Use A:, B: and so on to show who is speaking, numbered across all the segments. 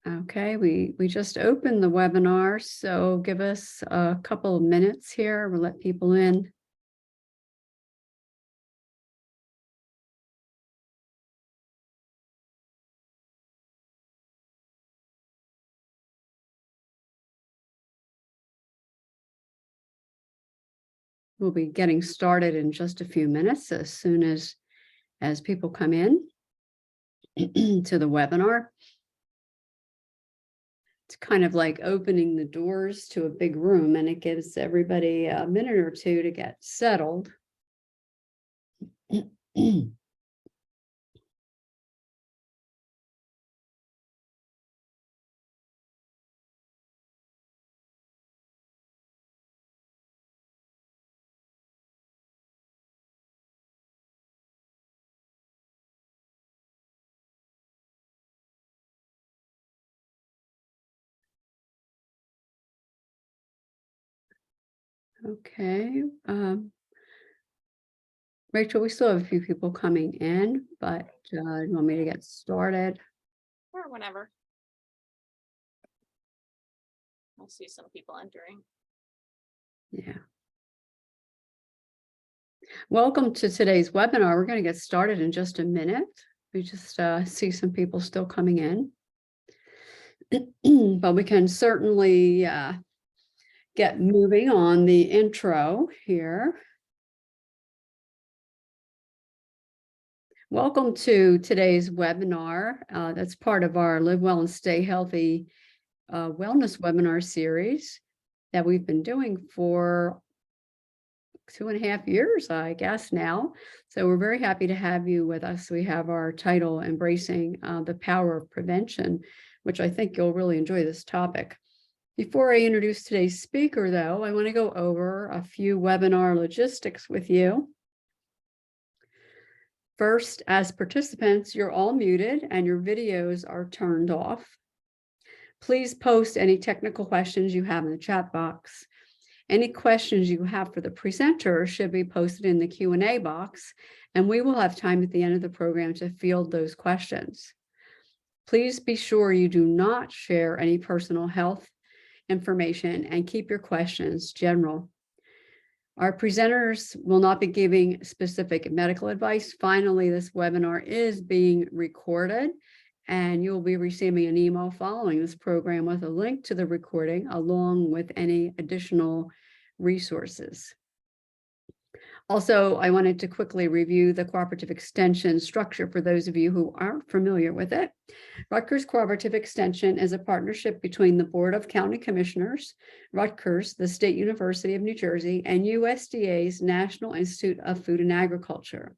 A: Okay, we just opened the webinar, so give us a couple of minutes here. We'll let people in. We'll be getting started in just a few minutes as soon as people come in to the webinar. It's kind of like opening the doors to a big room, and it gives everybody a minute or two to get settled. Okay. Rachel, we still have a few people coming in, but you want me to get started?
B: Or whenever. I see some people entering.
A: Yeah. Welcome to today's webinar. We're going to get started in just a minute. We just see some people still coming in. But we can certainly get moving on the intro here. Welcome to today's webinar. That's part of our Live Well and Stay Healthy wellness webinar series that we've been doing for 2.5 years, I guess now. So we're very happy to have you with us. We have our title, Embracing the Power of Prevention, which I think you'll really enjoy this topic. Before I introduce today's speaker, though, I want to go over a few webinar logistics with you. First, as participants, you're all muted and your videos are turned off. Please post any technical questions you have in the chat box. Any questions you have for the presenter should be posted in the Q&A box, and we will have time at the end of the program to field those questions. Please be sure you do not share any personal health information and keep your questions general. Our presenters will not be giving specific medical advice. Finally, this webinar is being recorded, and you will be receiving an email following this program with a link to the recording along with any additional resources. Also, I wanted to quickly review the cooperative extension structure for those of you who aren't familiar with it. Rutgers Cooperative Extension is a partnership between the Board of County Commissioners, Rutgers, the State University of New Jersey, and USDA's National Institute of Food and Agriculture.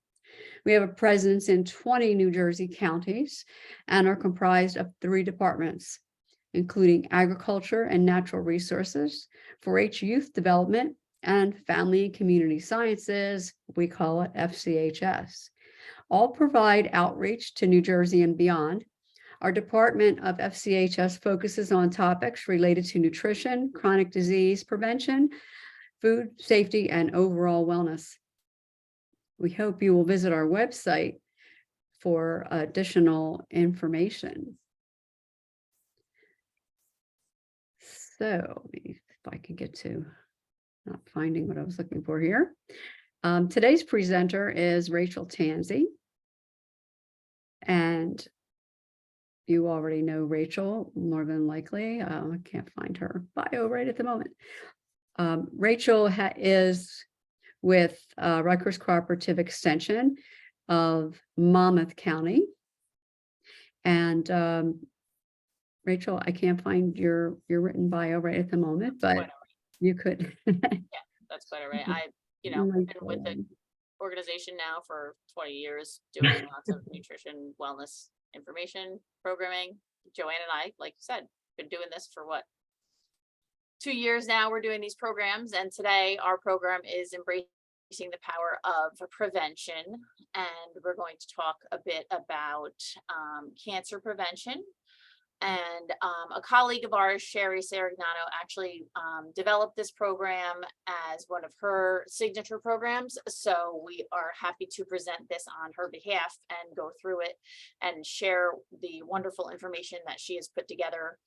A: We have a presence in 20 New Jersey counties and are comprised of 3 departments, including Agriculture and Natural Resources, 4-H Youth Development, and Family and Community Sciences. We call it FCHS. All provide outreach to New Jersey and beyond. Our Department of FCHS focuses on topics related to nutrition, chronic disease prevention, food safety, and overall wellness. We hope you will visit our website for additional information. So if I can get to not finding what I was looking for here. Today's presenter is Rachel Tansey. And you already know Rachel, more than likely. I can't find her bio right at the moment. Rachel is with Rutgers Cooperative Extension of Monmouth County. And Rachel, I can't find your written bio right at the moment, but you could.
B: Yeah, that's quite all right. I've been with the organization now for 20 years, doing lots of nutrition, wellness, information programming. Joanne and I, like you said, been doing this for 2 years now. We're doing these programs, and today our program is Embracing the Power of Prevention, and we're going to talk a bit about cancer prevention And a colleague of ours, Sherry Saragnano, actually developed this program as one of her signature programs. So we are happy to present this on her behalf and go through it and share the wonderful information that she has put together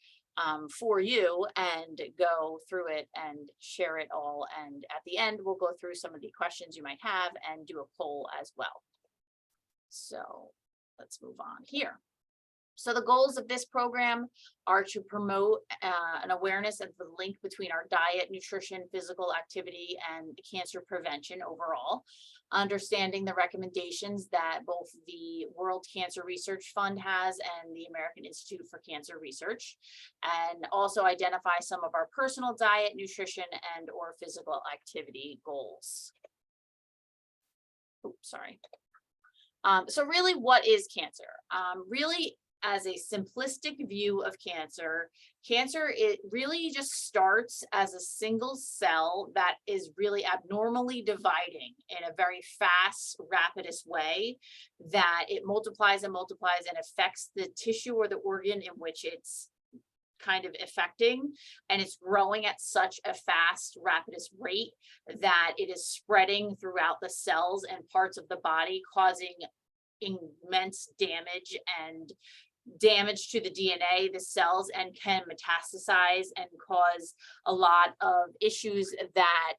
B: for you, and go through it and share it all. And at the end, we'll go through some of the questions you might have and do a poll as well. So let's move on here. So the goals of this program are to promote an awareness of the link between our diet, nutrition, physical activity, and cancer prevention overall. Understanding the recommendations that both the World Cancer Research Fund has and the American Institute for Cancer Research, and also identify some of our personal diet, nutrition, and or physical activity goals. Oops, sorry. So really, what is cancer? Really, as a simplistic view of cancer, it really just starts as a single cell that is really abnormally dividing in a very fast, rapidous way, that it multiplies and multiplies and affects the tissue or the organ in which it's kind of affecting, and it's growing at such a fast, rapidous rate that it is spreading throughout the cells and parts of the body, causing immense damage to the DNA, the cells, and can metastasize and cause a lot of issues that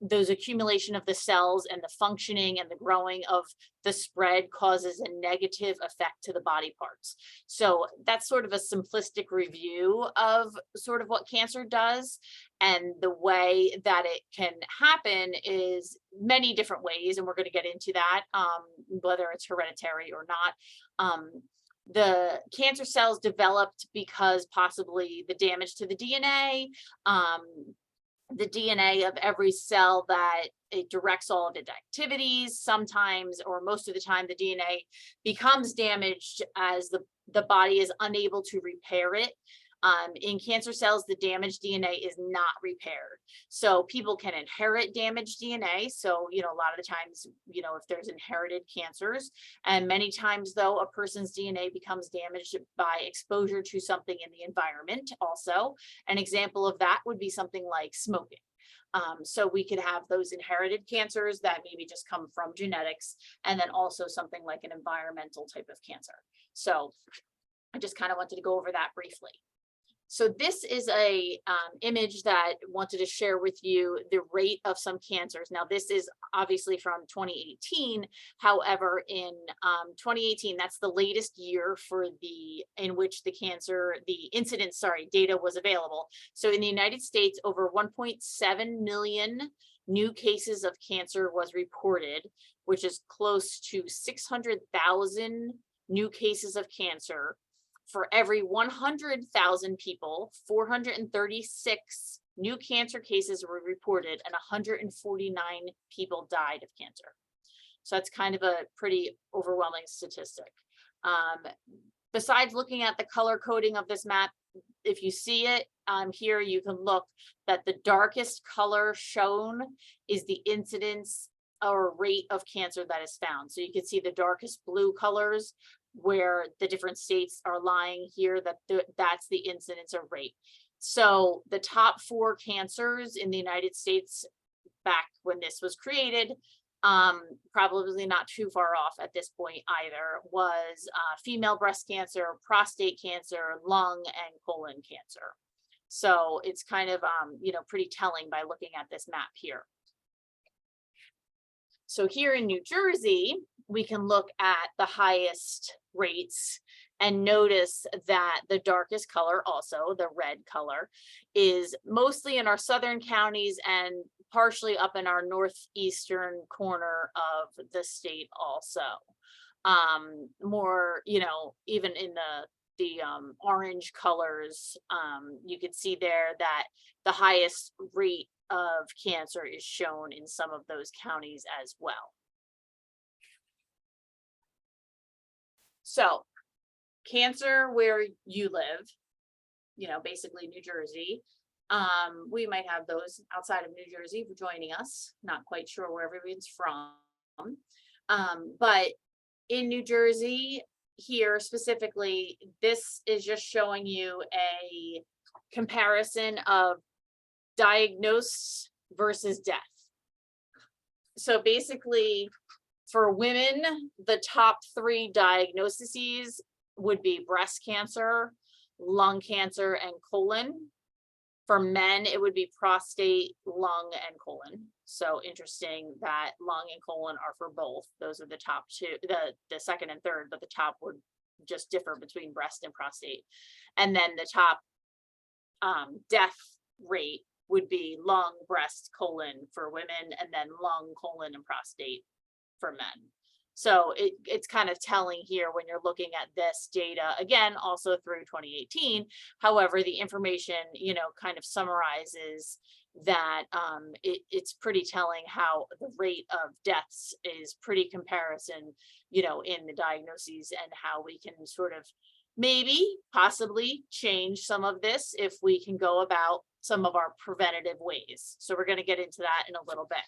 B: those accumulation of the cells and the functioning and the growing of the spread causes a negative effect to the body parts. So that's sort of a simplistic review of sort of what cancer does. And the way that it can happen is many different ways, and we're going to get into that, whether it's hereditary or not. The cancer cells developed because possibly the damage to the DNA, the DNA of every cell, that it directs all of its activities. Sometimes, or most of the time, the DNA becomes damaged as the body is unable to repair it. In cancer cells, the damaged DNA is not repaired. So people can inherit damaged DNA. So, a lot of the times, if there's inherited cancers, and many times though, a person's DNA becomes damaged by exposure to something in the environment also. An example of that would be something like smoking. So we could have those inherited cancers that maybe just come from genetics, and then also something like an environmental type of cancer. So I just kind of wanted to go over that briefly. So this is a image that I wanted to share with you the rate of some cancers. Now, this is obviously from 2018. However, in 2018, that's the latest year in which the incidence, data was available. So in the United States, over 1.7 million new cases of cancer was reported, which is close to 600,000 new cases of cancer. For every 100,000 people, 436 new cancer cases were reported, and 149 people died of cancer. So that's kind of a pretty overwhelming statistic. Besides looking at the color coding of this map, if you see it here, you can look that the darkest color shown is the incidence or rate of cancer that is found. So you can see the darkest blue colors where the different states are lying here, that's the incidence or rate. So the top 4 cancers in the United States back when this was created, probably not too far off at this point either, was female breast cancer, prostate cancer, lung, and colon cancer. So it's kind of, pretty telling by looking at this map here. So here in New Jersey, we can look at the highest rates and notice that the darkest color, also the red color, is mostly in our southern counties and partially up in our northeastern corner of the state also. More, even in the orange colors, you can see there that the highest rate of cancer is shown in some of those counties as well. So cancer where you live, basically New Jersey. We might have those outside of New Jersey joining us, not quite sure where everyone's from. But in New Jersey, here specifically, this is just showing you a comparison of diagnosis versus death. So basically, for women, the top 3 diagnoses would be breast cancer, lung cancer, and colon. For men, it would be prostate, lung, and colon. So interesting that lung and colon are for both. Those are the top 2, the second and third, but the top would just differ between breast and prostate. And then the top death rate would be lung, breast, colon for women, and then lung, colon, and prostate for men. So it's kind of telling here when you're looking at this data, again, also through 2018. However, the information, kind of summarizes that it's pretty telling how the rate of deaths is pretty comparison, in the diagnoses, and how we can sort of maybe possibly change some of this if we can go about some of our preventative ways. So we're going to get into that in a little bit.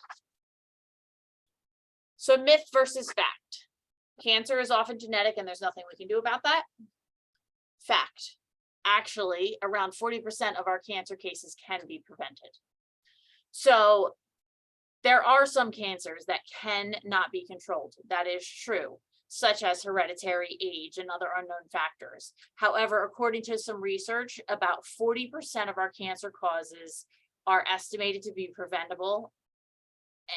B: So myth versus fact. Cancer is often genetic and there's nothing we can do about that. Fact. Actually, around 40% of our cancer cases can be prevented. So there are some cancers that cannot be controlled. That is true, such as hereditary, age, and other unknown factors. However, according to some research, about 40% of our cancer causes are estimated to be preventable.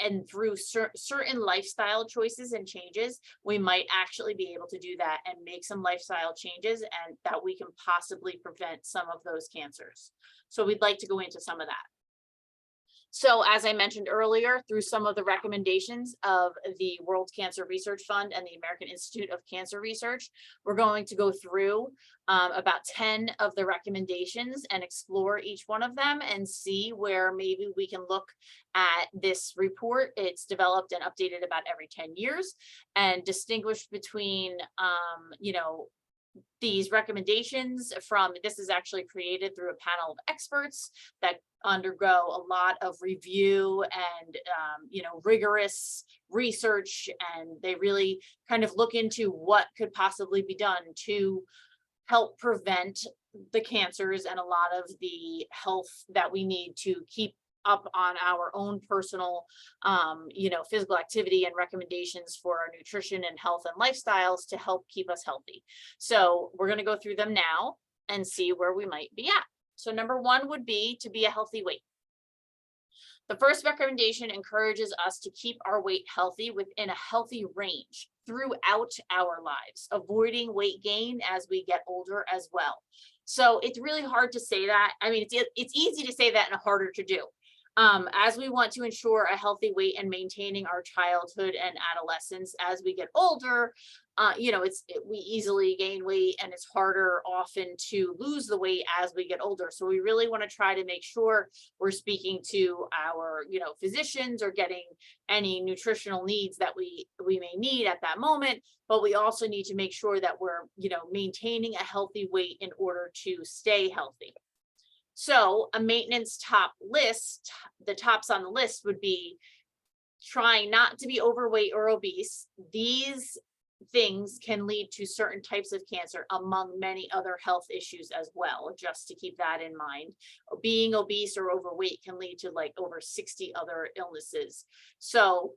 B: And through certain lifestyle choices and changes, we might actually be able to do that and make some lifestyle changes, and that we can possibly prevent some of those cancers. So we'd like to go into some of that. So as I mentioned earlier, through some of the recommendations of the World Cancer Research Fund and the American Institute of Cancer Research, we're going to go through about 10 of the recommendations and explore each one of them and see where maybe we can look at this report. It's developed and updated about every 10 years and distinguish between, these recommendations from, this is actually created through a panel of experts that undergo a lot of review and, rigorous research, and they really kind of look into what could possibly be done to help prevent the cancers and a lot of the health that we need to keep up on our own personal, physical activity, and recommendations for our nutrition and health and lifestyles to help keep us healthy. So we're going to go through them now and see where we might be at. So number 1 would be to be a healthy weight. The first recommendation encourages us to keep our weight healthy within a healthy range throughout our lives, avoiding weight gain as we get older as well. So it's really hard to say that. I mean, it's easy to say that and harder to do. As we want to ensure a healthy weight and maintaining our childhood and adolescence as we get older, we easily gain weight, and it's harder often to lose the weight as we get older. So we really want to try to make sure we're speaking to our, physicians, or getting any nutritional needs that we may need at that moment. But we also need to make sure that we're, maintaining a healthy weight in order to stay healthy. So a maintenance top list, the tops on the list would be trying not to be overweight or obese. These things can lead to certain types of cancer, among many other health issues as well, just to keep that in mind. Being obese or overweight can lead to like over 60 other illnesses. So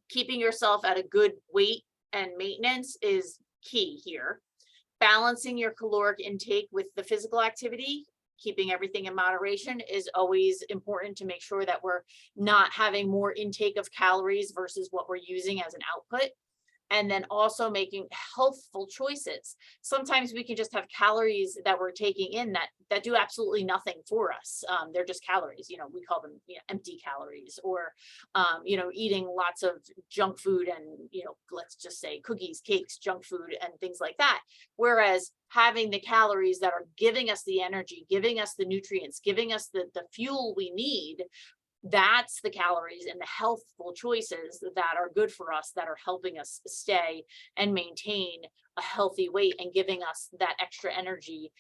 B: keeping yourself at a good weight and maintenance is key here. Balancing your caloric intake with the physical activity, keeping everything in moderation, is always important to make sure that we're not having more intake of calories versus what we're using as an output. And then also making healthful choices. Sometimes we can just have calories that we're taking in that do absolutely nothing for us. They're just calories, we call them empty calories, or, eating lots of junk food and, let's just say cookies, cakes, junk food, and things like that. Whereas having the calories that are giving us the energy, giving us the nutrients, giving us the fuel we need, that's the calories and the healthful choices that are good for us, that are helping us stay and maintain a healthy weight and giving us that extra energy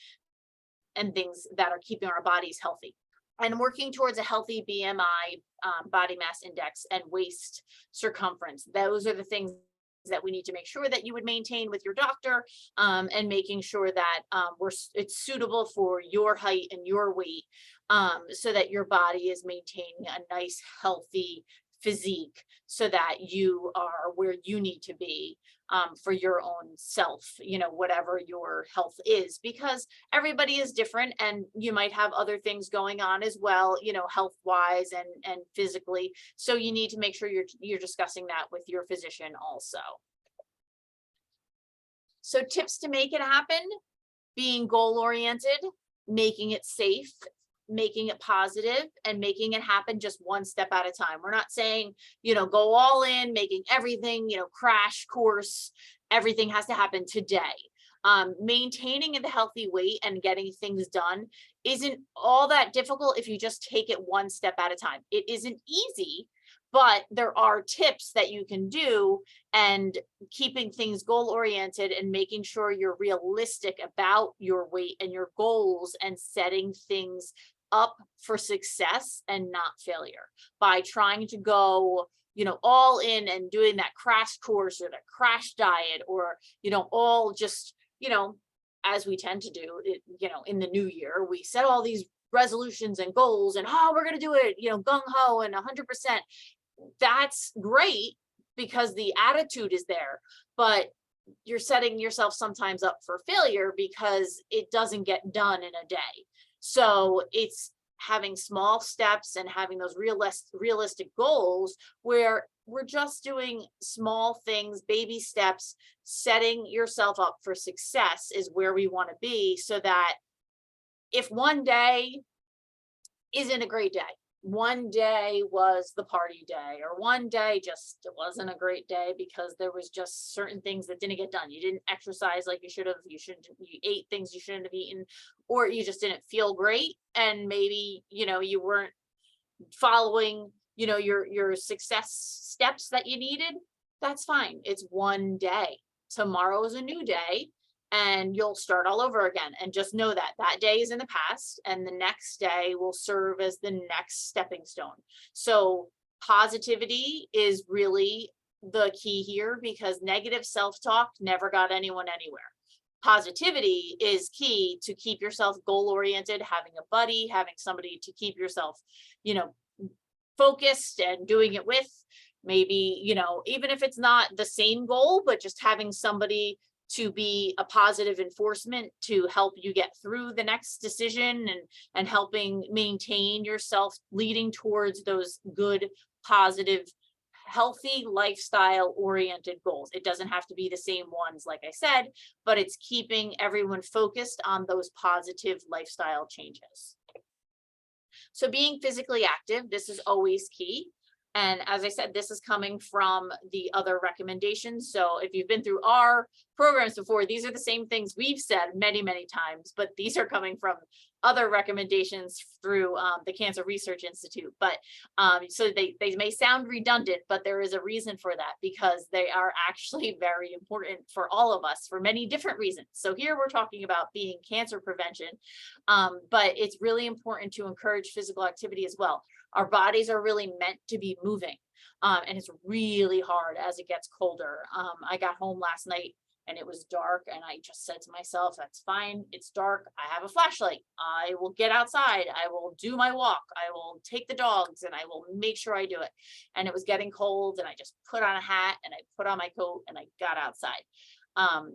B: and things that are keeping our bodies healthy. And working towards a healthy BMI, body mass index, and waist circumference. Those are the things that we need to make sure that you would maintain with your doctor, and making sure that it's suitable for your height and your weight, so that your body is maintaining a nice, healthy physique, so that you are where you need to be, for your own self, whatever your health is, because everybody is different and you might have other things going on as well, health wise and physically. So you need to make sure you're discussing that with your physician also. So tips to make it happen: being goal oriented, making it safe, making it positive, and making it happen just one step at a time. We're not saying, go all in, making everything, crash course, everything has to happen today. Maintaining the healthy weight and getting things done isn't all that difficult if you just take it one step at a time. It isn't easy, but there are tips that you can do, and keeping things goal oriented and making sure you're realistic about your weight and your goals, and setting things up for success and not failure by trying to go all in and doing that crash course or that crash diet, or all just as we tend to do it, in the new year, we set all these resolutions and goals and we're going to do it gung-ho and 100%. That's great because the attitude is there, but you're setting yourself sometimes up for failure because it doesn't get done in a day. So it's having small steps and having those realistic goals where we're just doing small things, baby steps. Setting yourself up for success is where we want to be, so that if one day isn't a great day, one day was the party day, or one day just wasn't a great day because there was just certain things that didn't get done. You didn't exercise like you should have. You ate things you shouldn't have eaten, or you just didn't feel great. And maybe, you weren't following, your success steps that you needed. That's fine. It's one day. Tomorrow is a new day, and you'll start all over again. And just know that that day is in the past, and the next day will serve as the next stepping stone. So positivity is really the key here, because negative self-talk never got anyone anywhere. Positivity is key to keep yourself goal oriented, having a buddy, having somebody to keep yourself, focused and doing it with. Maybe, even if it's not the same goal, but just having somebody to be a positive enforcement to help you get through the next decision, and helping maintain yourself, leading towards those good, positive, healthy, lifestyle oriented goals. It doesn't have to be the same ones, like I said, but it's keeping everyone focused on those positive lifestyle changes. So being physically active, this is always key. And as I said, this is coming from the other recommendations. So if you've been through our programs before, these are the same things we've said many, many times, but these are coming from other recommendations through the Cancer Research Institute. But so they may sound redundant, but there is a reason for that, because they are actually very important for all of us for many different reasons. So here we're talking about being cancer prevention, but it's really important to encourage physical activity as well. Our bodies are really meant to be moving, and it's really hard as it gets colder. I got home last night and it was dark, and I just said to myself, that's fine, it's dark, I have a flashlight, I will get outside, I will do my walk, I will take the dogs, and I will make sure I do it. And it was getting cold, and I just put on a hat and I put on my coat and I got outside.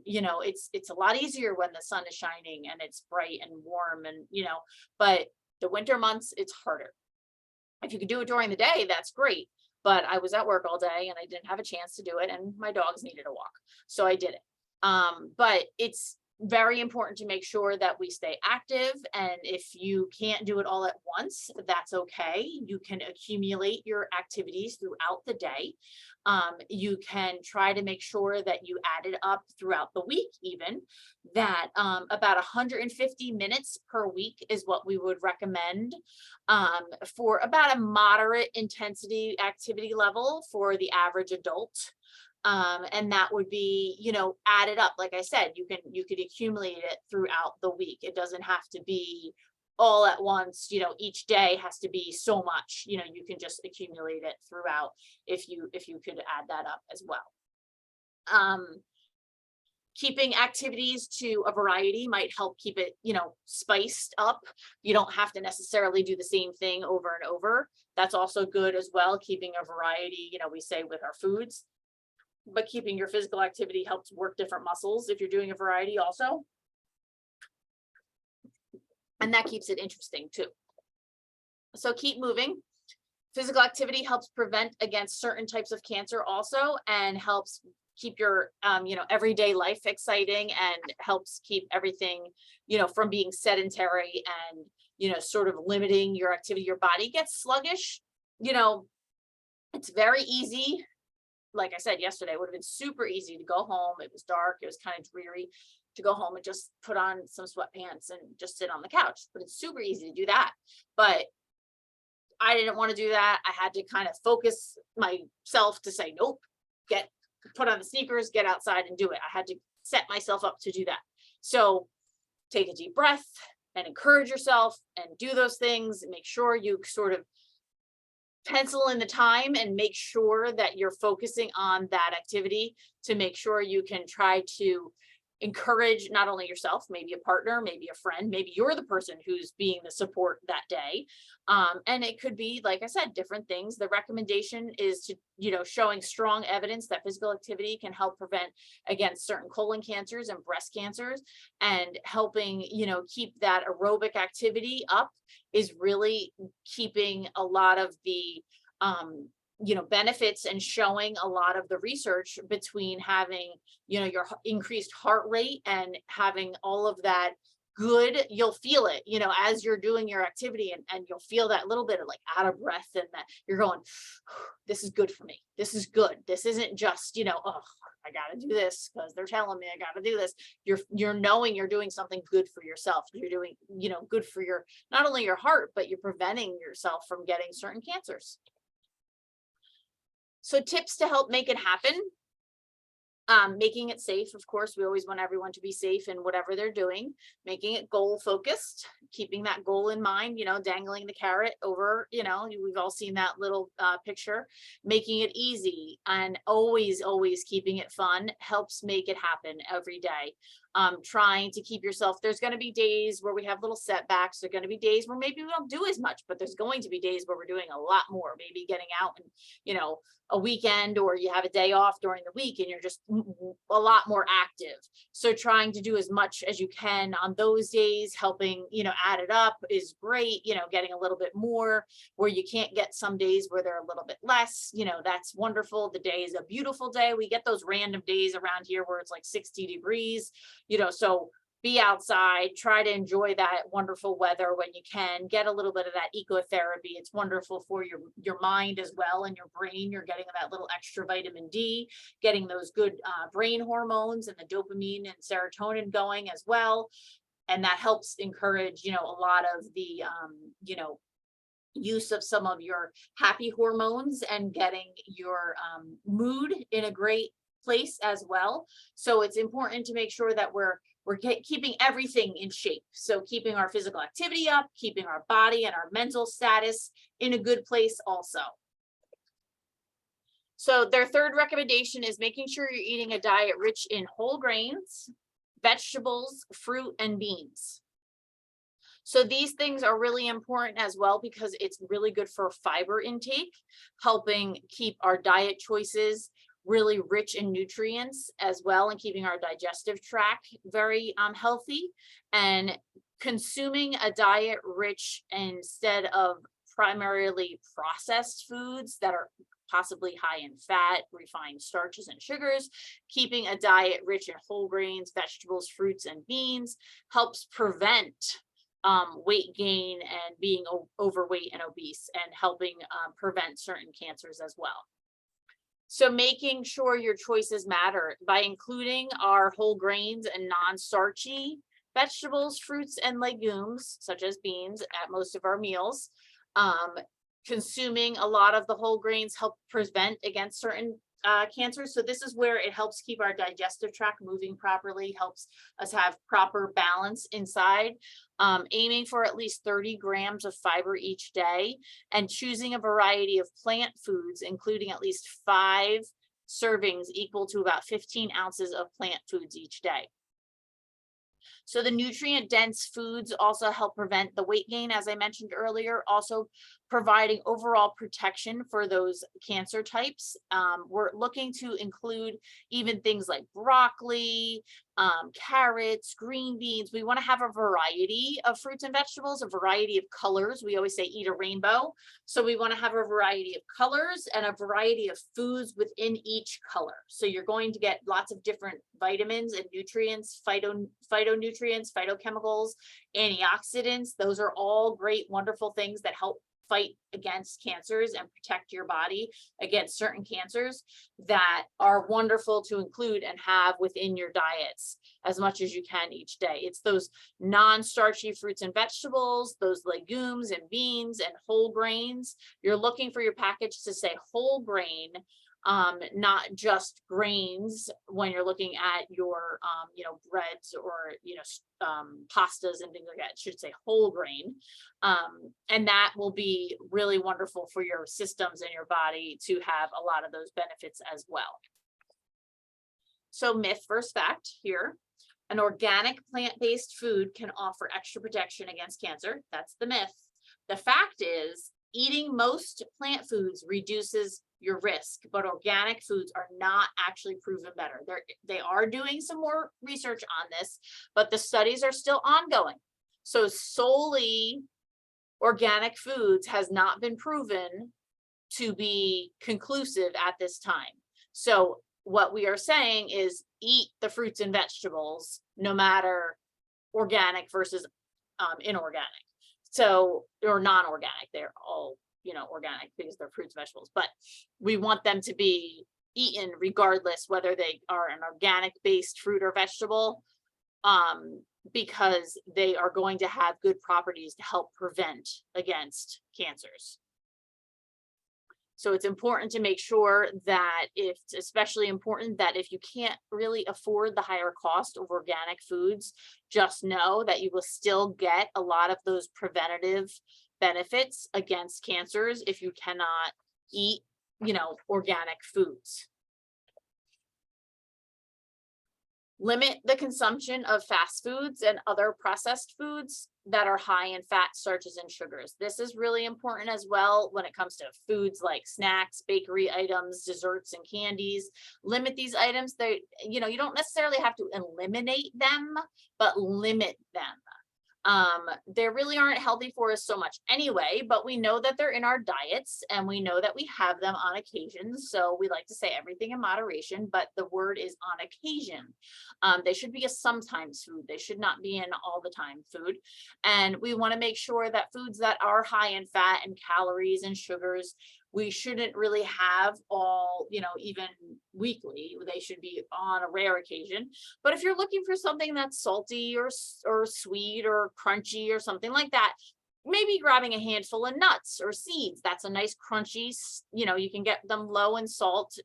B: It's a lot easier when the sun is shining and it's bright and warm, and but the winter months, it's harder. If you could do it during the day, that's great. But I was at work all day and I didn't have a chance to do it, and my dogs needed a walk, so I did it. But it's very important to make sure that we stay active. And if you can't do it all at once, that's okay. You can accumulate your activities throughout the day. You can try to make sure that you add it up throughout the week, even that about 150 minutes per week is what we would recommend for about a moderate intensity activity level for the average adult. And that would be, added up. Like I said, you could accumulate it throughout the week. It doesn't have to be all at once, each day has to be so much, you can just accumulate it throughout if you could add that up as well. Keeping activities to a variety might help keep it, spiced up. You don't have to necessarily do the same thing over and over. That's also good as well, keeping a variety, we say with our foods. But keeping your physical activity helps work different muscles if you're doing a variety also. And that keeps it interesting too. So keep moving. Physical activity helps prevent against certain types of cancer also, and helps keep your everyday life exciting, and helps keep everything from being sedentary and sort of limiting your activity. Your body gets sluggish. It's very easy. Like I said yesterday, it would have been super easy to go home. It was dark, it was kind of dreary, to go home and just put on some sweatpants and just sit on the couch. But it's super easy to do that. But I didn't want to do that. I had to kind of focus myself to say, nope, put on the sneakers, get outside and do it. I had to set myself up to do that. So take a deep breath and encourage yourself and do those things, and make sure you sort of pencil in the time and make sure that you're focusing on that activity, to make sure you can try to encourage not only yourself, maybe a partner, maybe a friend, maybe you're the person who's being the support that day. And it could be, like I said, different things. The recommendation is to, showing strong evidence that physical activity can help prevent against certain colon cancers and breast cancers, and helping, keep that aerobic activity up is really keeping a lot of the, benefits, and showing a lot of the research between having, your increased heart rate and having all of that good. You'll feel it, as you're doing your activity, and you'll feel that little bit of like out of breath, and that you're going, this is good for me. This is good. This isn't just, oh, I got to do this because they're telling me I got to do this. You're knowing you're doing something good for yourself. You're doing, good for your, not only your heart, but you're preventing yourself from getting certain cancers. So tips to help make it happen. Making it safe. Of course, we always want everyone to be safe in whatever they're doing. Making it goal focused, keeping that goal in mind, dangling the carrot over, we've all seen that little picture. Making it easy, and always keeping it fun helps make it happen every day. Trying to keep yourself, there's going to be days where we have little setbacks. There's going to be days where maybe we don't do as much, but there's going to be days where we're doing a lot more, maybe getting out and, a weekend, or you have a day off during the week and you're just a lot more active. So trying to do as much as you can on those days, helping, add it up is great. Getting a little bit more where you can't get some days where they're a little bit less, that's wonderful. The day is a beautiful day. We get those random days around here where it's like 60 degrees, so be outside, try to enjoy that wonderful weather when you can. Get a little bit of that ecotherapy. It's wonderful for your mind as well, and your brain. You're getting that little extra vitamin D, getting those good brain hormones and the dopamine and serotonin going as well. And that helps encourage, a lot of the, use of some of your happy hormones, and getting your mood in a great place as well. So it's important to make sure that we're keeping everything in shape. So keeping our physical activity up, keeping our body and our mental status in a good place also. So their third recommendation is making sure you're eating a diet rich in whole grains, vegetables, fruit, and beans. So these things are really important as well, because it's really good for fiber intake, helping keep our diet choices really rich in nutrients as well, and keeping our digestive tract very healthy. And consuming a diet rich, instead of primarily processed foods that are possibly high in fat, refined starches, and sugars, keeping a diet rich in whole grains, vegetables, fruits, and beans helps prevent weight gain and being overweight and obese, and helping prevent certain cancers as well. So making sure your choices matter by including our whole grains and non-starchy vegetables, fruits, and legumes, such as beans, at most of our meals. Consuming a lot of the whole grains help prevent against certain cancers. So this is where it helps keep our digestive tract moving properly, helps us have proper balance inside. Aiming for at least 30 grams of fiber each day, and choosing a variety of plant foods, including at least 5 servings equal to about 15 ounces of plant foods each day. So the nutrient dense foods also help prevent the weight gain, as I mentioned earlier, also providing overall protection for those cancer types. We're looking to include even things like broccoli, carrots, green beans. We want to have a variety of fruits and vegetables, a variety of colors. We always say eat a rainbow. So we want to have a variety of colors and a variety of foods within each color. So you're going to get lots of different vitamins and nutrients, phytonutrients, phytochemicals, antioxidants. Those are all great, wonderful things that help fight against cancers and protect your body against certain cancers that are wonderful to include and have within your diets as much as you can each day. It's those non-starchy fruits and vegetables, those legumes and beans and whole grains. You're looking for your package to say whole grain, not just grains when you're looking at your, breads or, pastas and things like that. It should say whole grain. And that will be really wonderful for your systems and your body to have a lot of those benefits as well. So myth versus fact here. An organic plant-based food can offer extra protection against cancer. That's the myth. The fact is, eating most plant foods reduces your risk, but organic foods are not actually proven better. They are doing some more research on this, but the studies are still ongoing. So solely organic foods has not been proven to be conclusive at this time. So what we are saying is eat the fruits and vegetables, no matter organic versus inorganic. So, or non-organic, they're all, organic because they're fruits, vegetables, but we want them to be eaten regardless whether they are an organic based fruit or vegetable, because they are going to have good properties to help prevent against cancers. So it's important to make sure that it's especially important that if you can't really afford the higher cost of organic foods, just know that you will still get a lot of those preventative benefits against cancers if you cannot eat, organic foods. Limit the consumption of fast foods and other processed foods that are high in fat, starches, and sugars. This is really important as well when it comes to foods like snacks, bakery items, desserts, and candies. Limit these items. You don't necessarily have to eliminate them, but limit them. They really aren't healthy for us so much anyway, but we know that they're in our diets and we know that we have them on occasion. So we like to say everything in moderation, but the word is on occasion. They should be a sometimes food. They should not be an all the time food. And we want to make sure that foods that are high in fat and calories and sugars, we shouldn't really have all, even weekly. They should be on a rare occasion. But if you're looking for something that's salty or sweet or crunchy or something like that, maybe grabbing a handful of nuts or seeds. That's a nice crunchy, you can get them low in salt.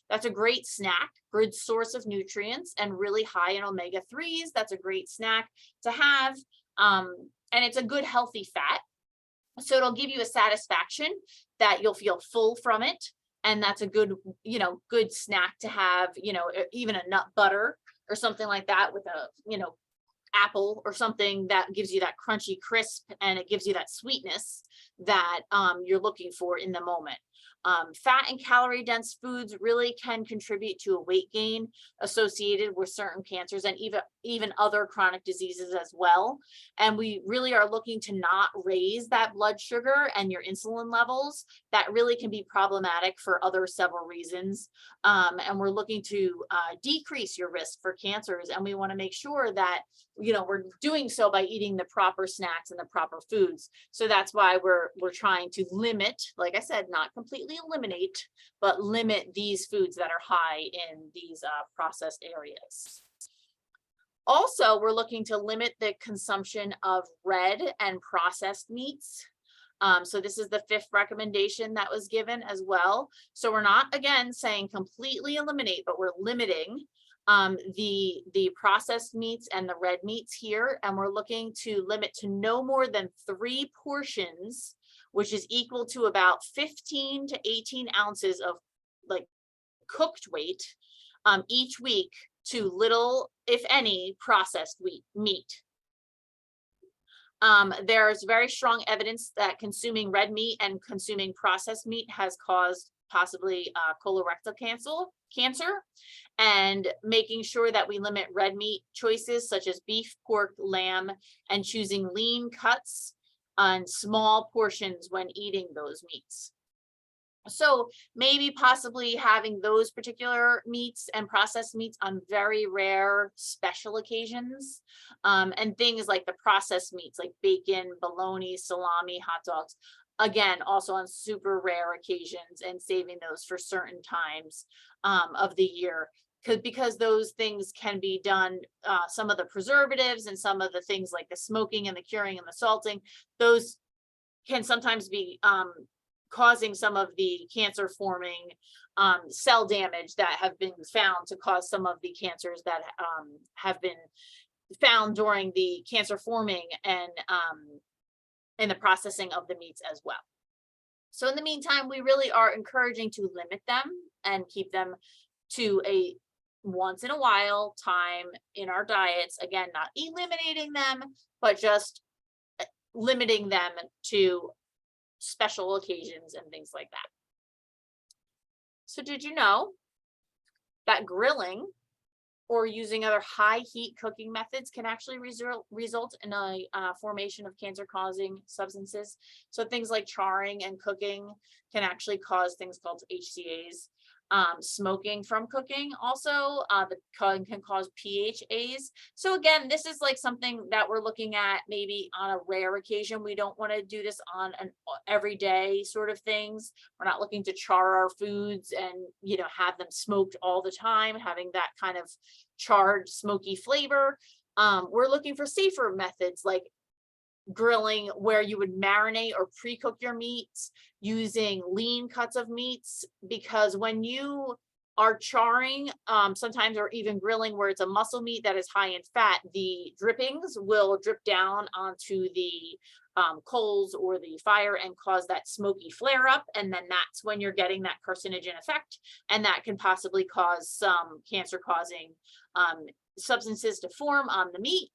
B: That's a great snack, good source of nutrients and really high in omega-3s. That's a great snack to have. And it's a good healthy fat. So it'll give you a satisfaction that you'll feel full from it. And that's a good, good snack to have, even a nut butter or something like that with a, apple or something that gives you that crunchy crisp and it gives you that sweetness that you're looking for in the moment. Fat and calorie dense foods really can contribute to a weight gain associated with certain cancers and even other chronic diseases as well. And we really are looking to not raise that blood sugar and your insulin levels. That really can be problematic for several reasons. And we're looking to decrease your risk for cancers. And we want to make sure that, we're doing so by eating the proper snacks and the proper foods. So that's why we're trying to limit, like I said, not completely eliminate, but limit these foods that are high in these processed areas. Also, we're looking to limit the consumption of red and processed meats. So this is the 5th recommendation that was given as well. So we're not, again, saying completely eliminate, but we're limiting the processed meats and the red meats here. And we're looking to limit to no more than 3 portions, which is equal to about 15 to 18 ounces of cooked weight each week to little, if any, processed meat. There's very strong evidence that consuming red meat and consuming processed meat has caused possibly colorectal cancer, and making sure that we limit red meat choices such as beef, pork, lamb, and choosing lean cuts on small portions when eating those meats. So maybe possibly having those particular meats and processed meats on very rare special occasions, and things like the processed meats like bacon, bologna, salami, hot dogs, again, also on super rare occasions, and saving those for certain times of the year. Because those things can be done, some of the preservatives and some of the things like the smoking and the curing and the salting, those can sometimes be causing some of the cancer forming cell damage that have been found to cause some of the cancers that have been found during the cancer forming and in the processing of the meats as well. So in the meantime, we really are encouraging to limit them and keep them to a once in a while time in our diets. Again, not eliminating them, but just limiting them to special occasions and things like that. So did you know that grilling or using other high heat cooking methods can actually result in a formation of cancer causing substances? So things like charring and cooking can actually cause things called HCAs. Smoking from cooking also can cause PHAs. So again, this is like something that we're looking at maybe on a rare occasion. We don't want to do this on an everyday sort of things. We're not looking to char our foods and, you know, have them smoked all the time, having that kind of charred, smoky flavor. We're looking for safer methods like grilling, where you would marinate or pre-cook your meats using lean cuts of meats, because when you are charring sometimes, or even grilling where it's a muscle meat that is high in fat, the drippings will drip down onto the coals or the fire and cause that smoky flare up, and then that's when you're getting that carcinogen effect, and that can possibly cause some cancer causing substances to form on the meat.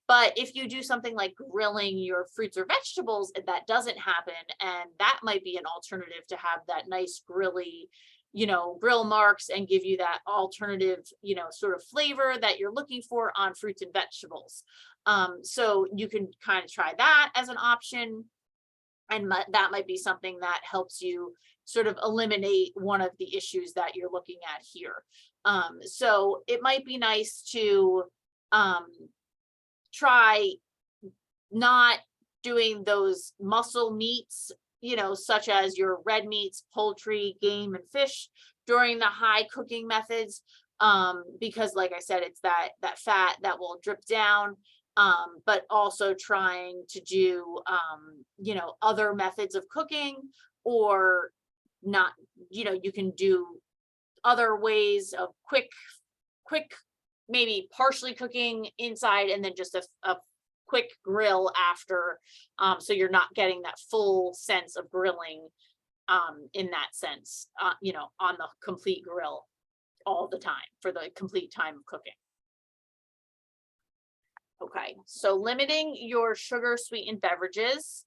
B: But if you do something like grilling your fruits or vegetables, that doesn't happen. And that might be an alternative to have that nice grilly, you know, grill marks and give you that alternative, you know, sort of flavor that you're looking for on fruits and vegetables. So you can kind of try that as an option. And that might be something that helps you sort of eliminate one of the issues that you're looking at here. So it might be nice to try not doing those muscle meats, you know, such as your red meats, poultry, game, and fish during the high cooking methods, because like I said, it's that fat that will drip down, but also trying to do, you know, other methods of cooking, or not, you know, you can do other ways of quick maybe partially cooking inside and then just a quick grill after, so you're not getting that full sense of grilling in that sense, you know, on the complete grill all the time for the complete time of cooking. Okay, so limiting your sugar sweetened beverages.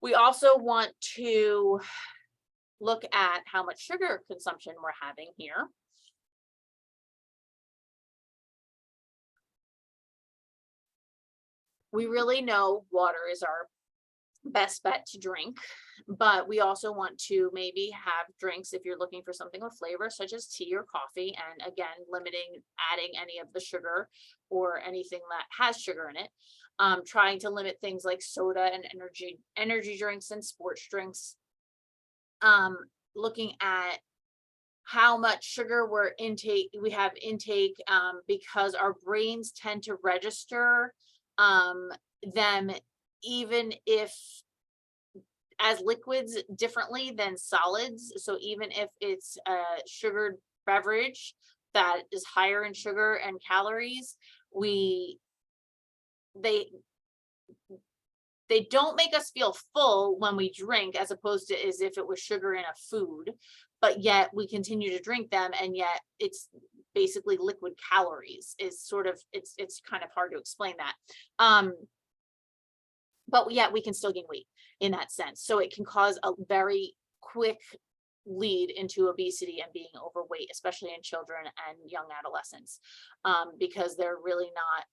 B: We also want to look at how much sugar consumption we're having here. We really know water is our best bet to drink, but we also want to maybe have drinks if you're looking for something with flavor, such as tea or coffee, and again, limiting adding any of the sugar or anything that has sugar in it. Trying to limit things like soda and energy drinks and sports drinks. Looking at how much sugar we have intake, because our brains tend to register them, even if as liquids, differently than solids. So even if it's a sugared beverage that is higher in sugar and calories, they don't make us feel full when we drink, as opposed to as if it was sugar in a food. but yet we continue to drink them, and yet it's basically liquid calories is sort of, it's kind of hard to explain that. But yet we can still gain weight in that sense. So it can cause a very quick lead into obesity and being overweight, especially in children and young adolescents, because they're really not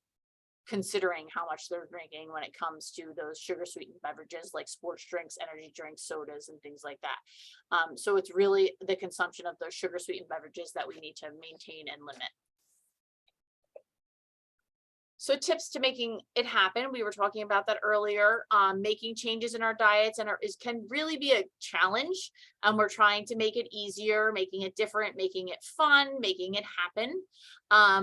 B: considering how much they're drinking when it comes to those sugar sweetened beverages like sports drinks, energy drinks, sodas, and things like that. So it's really the consumption of those sugar sweetened beverages that we need to maintain and limit. So tips to making it happen. We were talking about that earlier. Making changes in our diets and can really be a challenge. We're trying to make it easier, making it different, making it fun, making it happen.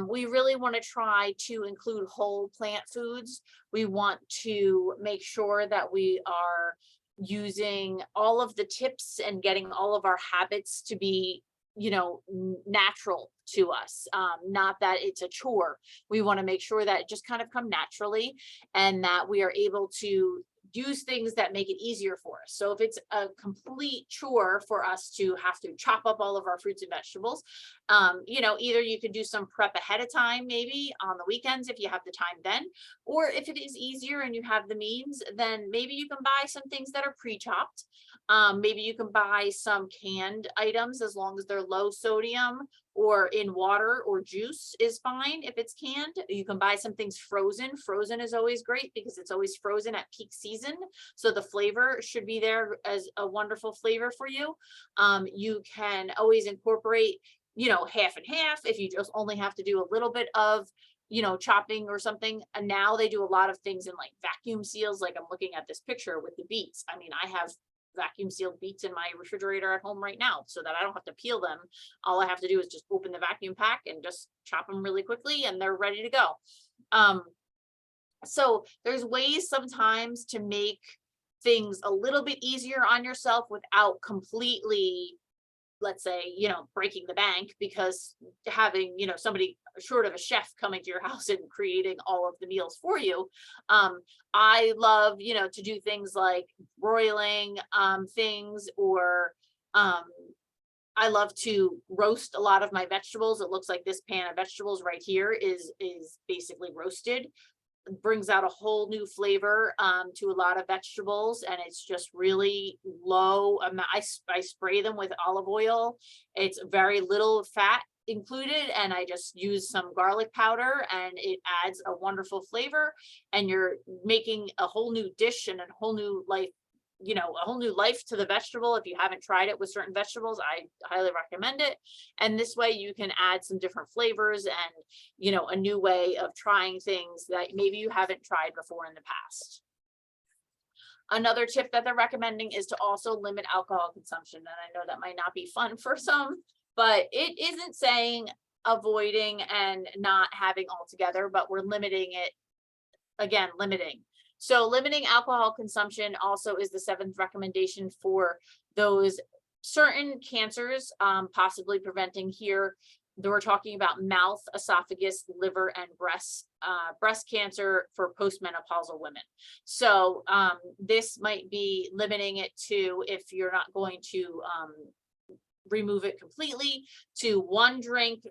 B: We really want to try to include whole plant foods. We want to make sure that we are using all of the tips and getting all of our habits to be, natural to us, not that it's a chore. We want to make sure that it just kind of come naturally, and that we are able to use things that make it easier for us. So if it's a complete chore for us to have to chop up all of our fruits and vegetables, either you could do some prep ahead of time, maybe on the weekends if you have the time then, or if it is easier and you have the means, then maybe you can buy some things that are pre-chopped. Maybe you can buy some canned items as long as they're low sodium, or in water or juice is fine if it's canned. You can buy some things frozen. Frozen is always great because it's always frozen at peak season. So the flavor should be there as a wonderful flavor for you. You can always incorporate, half and half if you just only have to do a little bit of chopping or something. And now they do a lot of things in like vacuum seals. Like I'm looking at this picture with the beets. I mean, I have vacuum sealed beets in my refrigerator at home right now so that I don't have to peel them. All I have to do is just open the vacuum pack and just chop them really quickly and they're ready to go. So there's ways sometimes to make things a little bit easier on yourself without completely, let's say, breaking the bank, because having, somebody short of a chef coming to your house and creating all of the meals for you. I love, to do things like broiling things, or I love to roast a lot of my vegetables. It looks like this pan of vegetables right here is basically roasted. It brings out a whole new flavor to a lot of vegetables, and it's just really low amount. I spray them with olive oil. It's very little fat included, and I just use some garlic powder, and it adds a wonderful flavor, and you're making a whole new dish and a whole new life, a whole new life to the vegetable. If you haven't tried it with certain vegetables, I highly recommend it. And this way you can add some different flavors and, a new way of trying things that maybe you haven't tried before in the past. Another tip that they're recommending is to also limit alcohol consumption. And I know that might not be fun for some, but it isn't saying avoiding and not having altogether, but we're limiting it. Again, limiting. So limiting alcohol consumption also is the 7th recommendation for those certain cancers, possibly preventing here. We're talking about mouth, esophagus, liver, and breast cancer for postmenopausal women. So this might be limiting it to, if you're not going to remove it completely, to 1 drink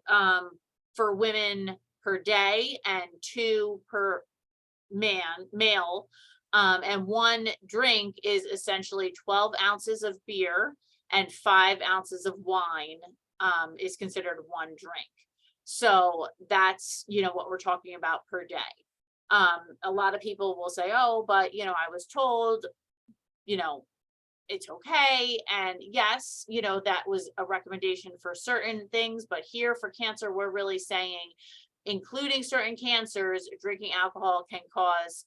B: for women per day and 2 per male, and 1 drink is essentially 12 ounces of beer and 5 ounces of wine is considered 1 drink. So that's what we're talking about per day. A lot of people will say, oh, but I was told it's okay. And yes, that was a recommendation for certain things, but here for cancer, we're really saying, including certain cancers, drinking alcohol can cause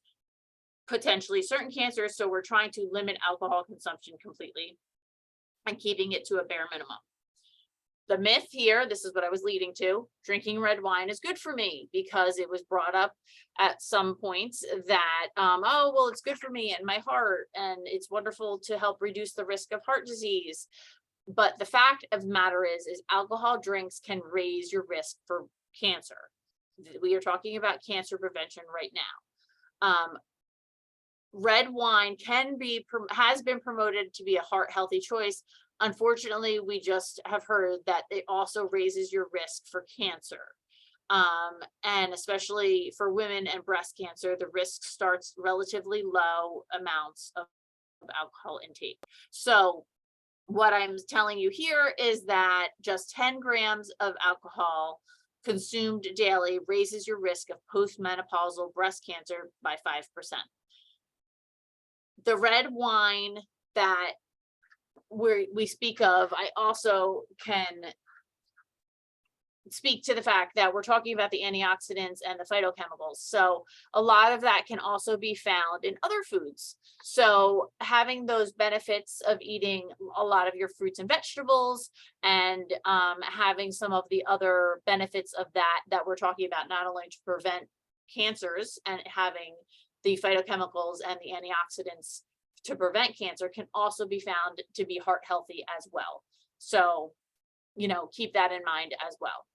B: potentially certain cancers. So we're trying to limit alcohol consumption completely and keeping it to a bare minimum. The myth here, this is what I was leading to, drinking red wine is good for me, because it was brought up at some points that, oh, well, it's good for me and my heart, and it's wonderful to help reduce the risk of heart disease. But the fact of the matter is alcohol drinks can raise your risk for cancer. We are talking about cancer prevention right now. Red wine has been promoted to be a heart healthy choice, Unfortunately, we just have heard that it also raises your risk for cancer. And especially for women and breast cancer, the risk starts relatively low amounts of alcohol intake. So what I'm telling you here is that just 10 grams of alcohol consumed daily raises your risk of postmenopausal breast cancer by 5%. The red wine that we speak of, I also can speak to the fact that we're talking about the antioxidants and the phytochemicals. So a lot of that can also be found in other foods. So having those benefits of eating a lot of your fruits and vegetables, and having some of the other benefits of that we're talking about, not only to prevent cancers and having the phytochemicals and the antioxidants to prevent cancer, can also be found to be heart healthy as well. So, keep that in mind as well.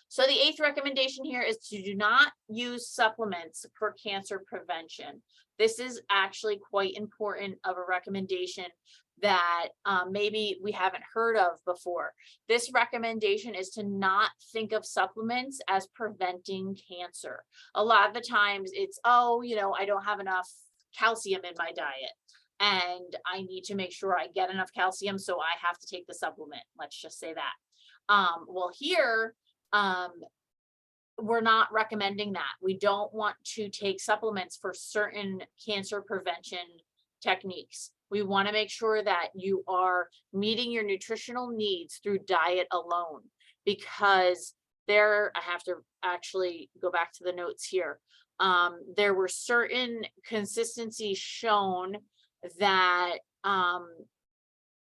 B: So the 8th recommendation here is to do not use supplements for cancer prevention. This is actually quite important of a recommendation that maybe we haven't heard of before. This recommendation is to not think of supplements as preventing cancer. A lot of the times it's, I don't have enough calcium in my diet, and I need to make sure I get enough calcium, so I have to take the supplement. Let's just say that. Well, here, we're not recommending that. We don't want to take supplements for certain cancer prevention techniques. We want to make sure that you are meeting your nutritional needs through diet alone, because I have to actually go back to the notes here. There were certain consistencies shown that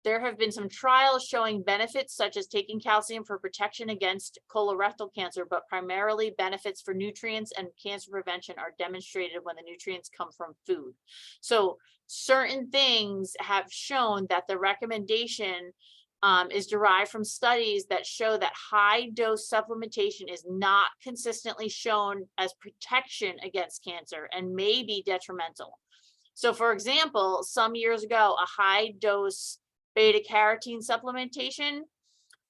B: there have been some trials showing benefits such as taking calcium for protection against colorectal cancer, but primarily benefits for nutrients and cancer prevention are demonstrated when the nutrients come from food. So certain things have shown that the recommendation is derived from studies that show that high dose supplementation is not consistently shown as protection against cancer and may be detrimental. So for example, some years ago, a high dose beta carotene supplementation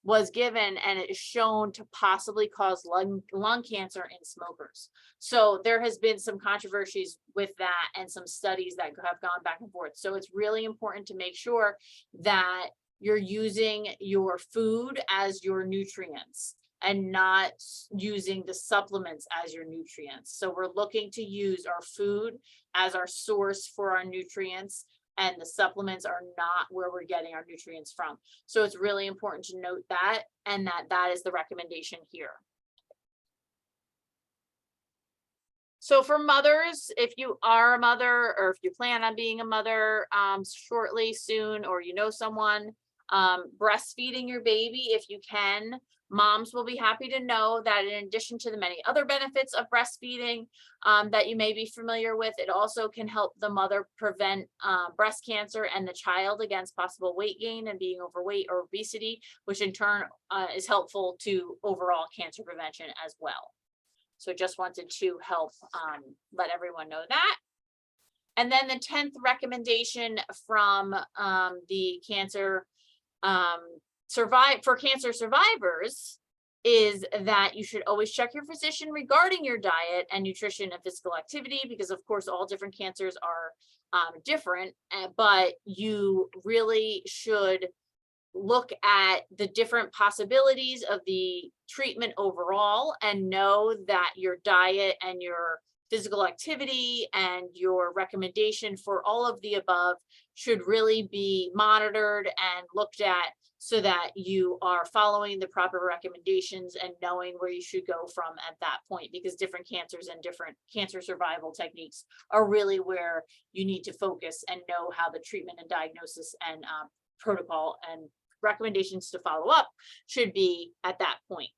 B: was given, and it is shown to possibly cause lung cancer in smokers. So there has been some controversies with that and some studies that have gone back and forth. So it's really important to make sure that you're using your food as your nutrients and not using the supplements as your nutrients. So we're looking to use our food as our source for our nutrients, and the supplements are not where we're getting our nutrients from. So it's really important to note that, and that is the recommendation here. So for mothers, if you are a mother, or if you plan on being a mother shortly, soon, or someone, breastfeeding your baby if you can. Moms will be happy to know that in addition to the many other benefits of breastfeeding that you may be familiar with, it also can help the mother prevent breast cancer and the child against possible weight gain and being overweight or obesity, which in turn is helpful to overall cancer prevention as well. So just wanted to help let everyone know that. And then the 10th recommendation from the cancer cancer survivors is that you should always check your physician regarding your diet and nutrition and physical activity, because of course all different cancers are different, but you really should look at the different possibilities of the treatment overall and know that your diet and your physical activity and your recommendation for all of the above should really be monitored and looked at, so that you are following the proper recommendations and knowing where you should go from at that point, because different cancers and different cancer survival techniques are really where you need to focus and know how the treatment and diagnosis and protocol and recommendations to follow up should be at that point.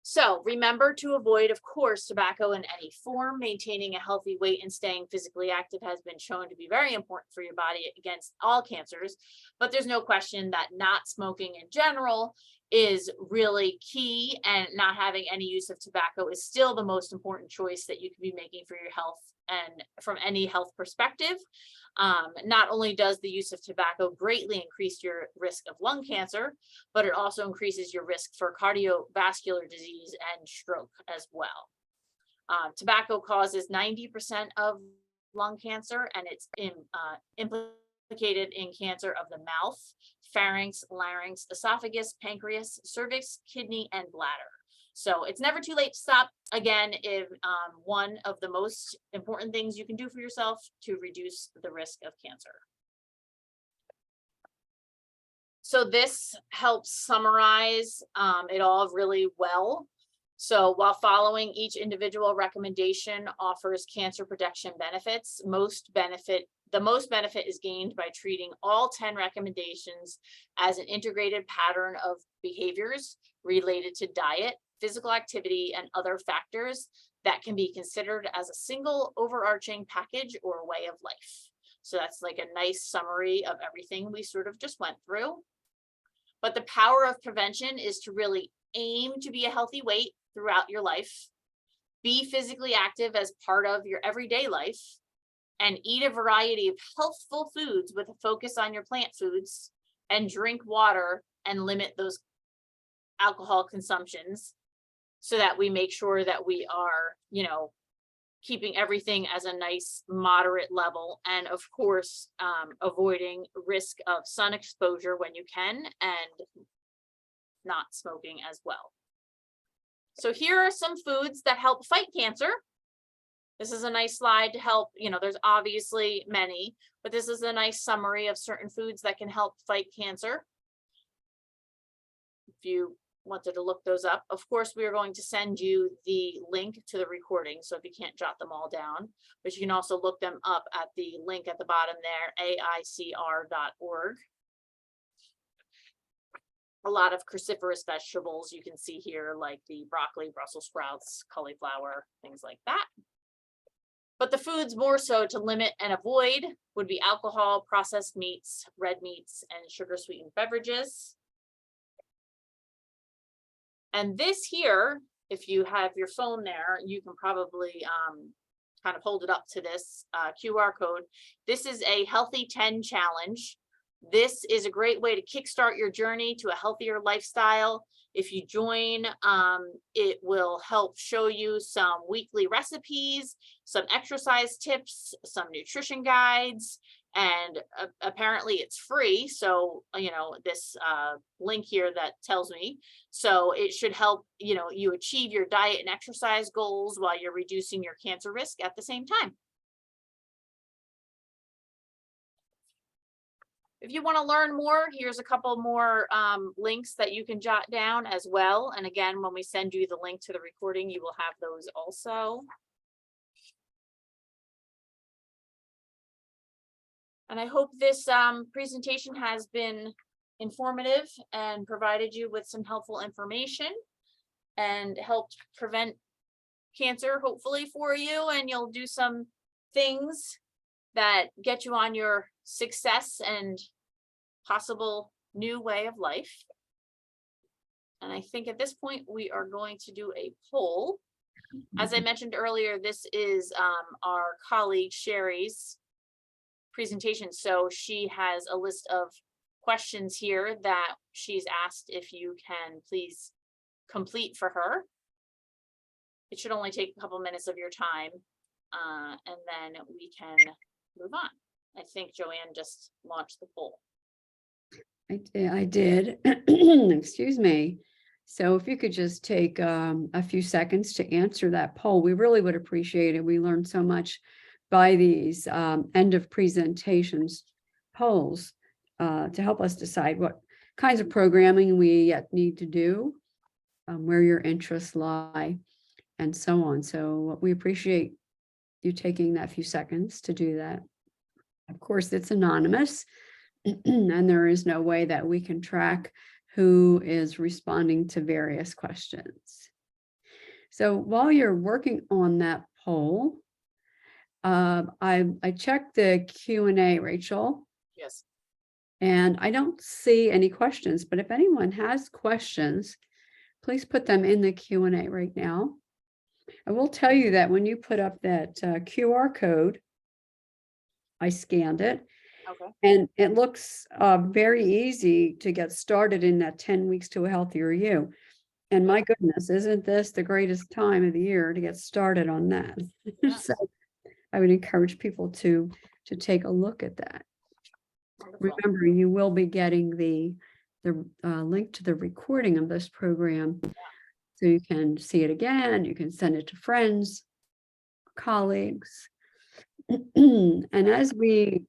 B: So remember to avoid, of course, tobacco in any form. Maintaining a healthy weight and staying physically active has been shown to be very important for your body against all cancers, but there's no question that not smoking in general is really key, and not having any use of tobacco is still the most important choice that you can be making for your health and from any health perspective. Not only does the use of tobacco greatly increase your risk of lung cancer, but it also increases your risk for cardiovascular disease and stroke as well. Tobacco causes 90% of lung cancer, and it's implicated in cancer of the mouth, pharynx, larynx, esophagus, pancreas, cervix, kidney, and bladder. So it's never too late to stop. Again, if one of the most important things you can do for yourself to reduce the risk of cancer. So this helps summarize it all really well. So while following each individual recommendation offers cancer protection benefits, the most benefit is gained by treating all 10 recommendations as an integrated pattern of behaviors related to diet, physical activity, and other factors that can be considered as a single overarching package or way of life. So that's like a nice summary of everything we sort of just went through. But the power of prevention is to really aim to be a healthy weight throughout your life, be physically active as part of your everyday life, and eat a variety of healthful foods with a focus on your plant foods, and drink water and limit those alcohol consumptions, so that we make sure that we are, you know, keeping everything as a nice moderate level, and of course, avoiding risk of sun exposure when you can, and not smoking as well. So here are some foods that help fight cancer. This is a nice slide to help, you know, there's obviously many, but this is a nice summary of certain foods that can help fight cancer. If you wanted to look those up, of course, we are going to send you the link to the recording. So if you can't jot them all down, but you can also look them up at the link at the bottom there, aicr.org. A lot of cruciferous vegetables you can see here, like the broccoli, Brussels sprouts, cauliflower, things like that. But the foods more so to limit and avoid would be alcohol, processed meats, red meats, and sugar sweetened beverages. And this here, if you have your phone there, you can probably kind of hold it up to this QR code. This is a Healthy 10 challenge. This is a great way to kickstart your journey to a healthier lifestyle. If you join, it will help show you some weekly recipes, some exercise tips, some nutrition guides, and apparently it's free. So, you know, this link here that tells me, so it should help, you know, you achieve your diet and exercise goals while you're reducing your cancer risk at the same time. If you want to learn more, here's a couple more links that you can jot down as well. And again, when we send you the link to the recording, you will have those also. And I hope this presentation has been informative and provided you with some helpful information and helped prevent cancer, hopefully, for you. And you'll do some things that get you on your success and possible new way of life. And I think at this point we are going to do a poll. As I mentioned earlier, this is our colleague Sherry's presentation. So she has a list of questions here that she's asked if you can please complete for her. It should only take a couple minutes of your time, and then we can move on. I think Joanne just launched the poll.
A: I did. Excuse me. So if you could just take a few seconds to answer that poll, we really would appreciate it. We learned so much by these end of presentations polls to help us decide what kinds of programming we yet need to do, where your interests lie, and so on. So we appreciate you taking that few seconds to do that. Of course, it's anonymous, and there is no way that we can track who is responding to various questions. So while you're working on that poll, I checked the Q&A, Rachel.
B: Yes.
A: And I don't see any questions, but if anyone has questions, please put them in the Q&A right now. I will tell you that when you put up that QR code, I scanned it,
B: Okay.
A: and it looks very easy to get started in that 10 weeks to a healthier you. And my goodness, isn't this the greatest time of the year to get started on that?
B: Yes.
A: So I would encourage people to take a look at that.
B: Wonderful.
A: Remember, you will be getting the link to the recording of this program, so you can see it again. You can send it to friends, colleagues, and as we,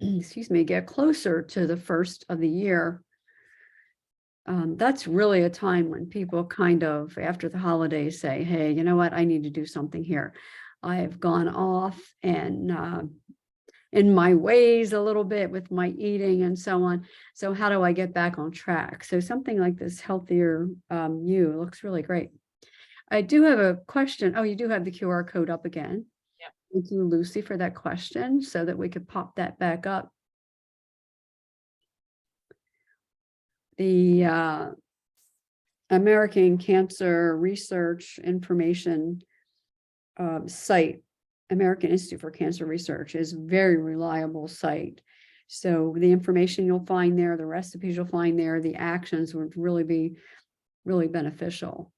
A: excuse me, get closer to the first of the year, that's really a time when people kind of, after the holidays, say, hey, you know what, I need to do something here. I have gone off and in my ways a little bit with my eating and so on. So how do I get back on track? So something like this Healthier You looks really great. I do have a question. Oh, you do have the QR code up again.
B: Yep.
A: Thank you, Lucy, for that question so that we could pop that back up. The American Cancer Research Information site, American Institute for Cancer Research, is a very reliable site. So the information you'll find there, the recipes you'll find there, the actions would really be really beneficial.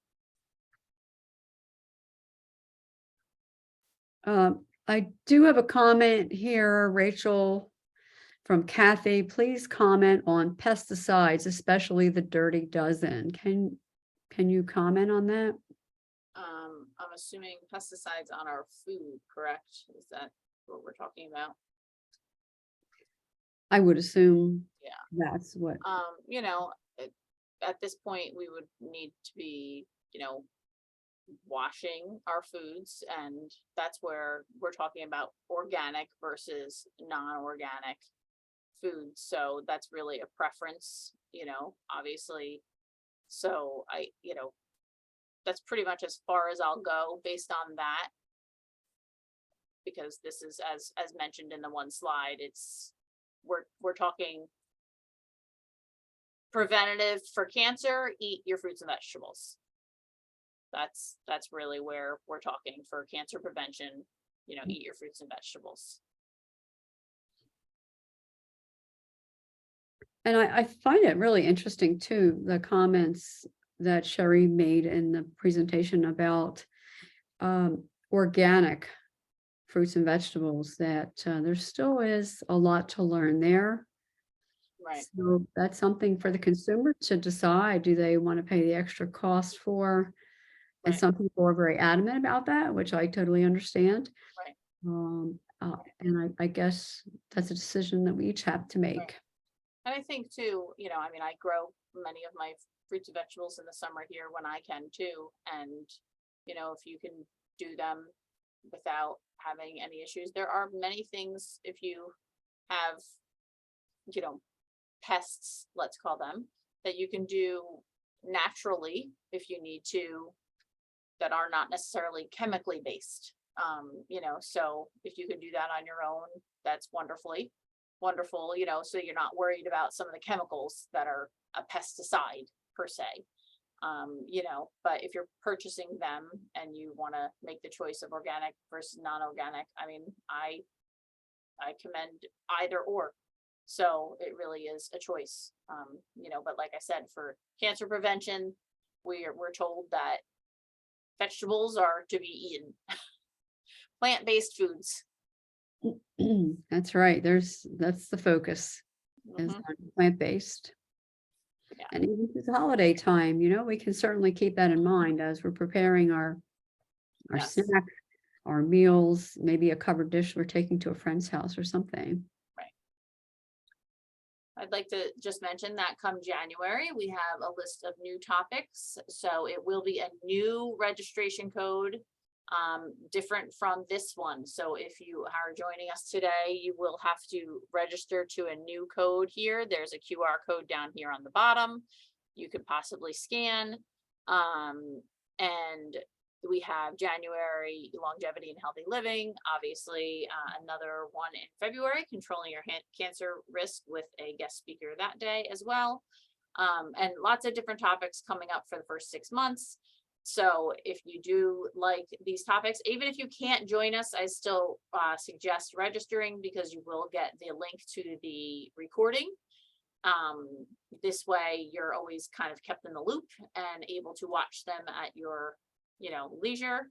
A: I do have a comment here, Rachel, from Kathy. Please comment on pesticides, especially the Dirty Dozen. Can you comment on that?
B: I'm assuming pesticides on our food, correct? Is that what we're talking about?
A: I would assume
B: Yeah.
A: that's what.
B: You know, at this point, we would need to be, you know, washing our foods, and that's where we're talking about organic versus non-organic foods. So that's really a preference, you know, obviously. So that's pretty much as far as I'll go based on that, because this is, as mentioned in the one slide, it's we're talking preventative for cancer. Eat your fruits and vegetables. That's really where we're talking for cancer prevention. You know, eat your fruits and vegetables.
A: And I find it really interesting too, the comments that Sherry made in the presentation about organic fruits and vegetables, that there still is a lot to learn there.
B: Right.
A: So that's something for the consumer to decide. Do they want to pay the extra cost for? And
B: Right.
A: some people are very adamant about that, which I totally understand.
B: Right.
A: And I guess that's a decision that we each have to make.
B: Right. And I think too, you know, I mean, I grow many of my fruits and vegetables in the summer here when I can too. And, you know, if you can do them without having any issues, there are many things, if you have, you know, pests, let's call them, that you can do naturally if you need to, that are not necessarily chemically based. You know, so if you can do that on your own, that's wonderful, you know, so you're not worried about some of the chemicals that are a pesticide per se. You know, but if you're purchasing them and you want to make the choice of organic versus non-organic, I mean, I commend either or. So it really is a choice. You know, but like I said, for cancer prevention, we're told that vegetables are to be eaten. Plant-based foods.
A: That's right. That's the focus, is
B: Mhm.
A: on plant-based.
B: Yeah.
A: And even through the holiday time, you know, we can certainly keep that in mind as we're preparing our
B: Yes.
A: snacks, our meals, maybe a covered dish we're taking to a friend's house or something.
B: I'd like to just mention that come January, we have a list of new topics. So it will be a new registration code, different from this one. So if you are joining us today, you will have to register to a new code here. There's a QR code down here on the bottom. You could possibly scan. And We have January longevity and healthy living, obviously, another one in February, controlling your cancer risk with a guest speaker that day as well. And lots of different topics coming up for the first 6 months. So if you do like these topics, even if you can't join us, I still suggest registering, because you will get the link to the recording. This way you're always kind of kept in the loop and able to watch them at your, leisure,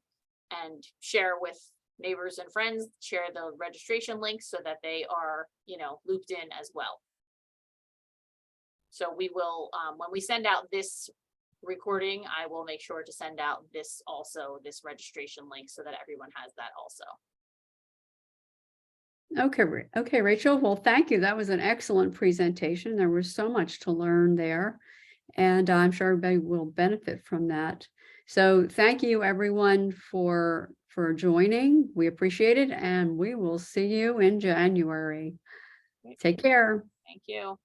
B: and share with neighbors and friends, share the registration link so that they are, looped in as well. So we will, when we send out this recording, I will make sure to send out this registration link so that everyone has that also.
A: Okay, Rachel. Well, thank you. That was an excellent presentation. There was so much to learn there, and I'm sure everybody will benefit from that. So thank you, everyone, for joining. We appreciate it, and we will see you in January. Take care.
B: Thank you.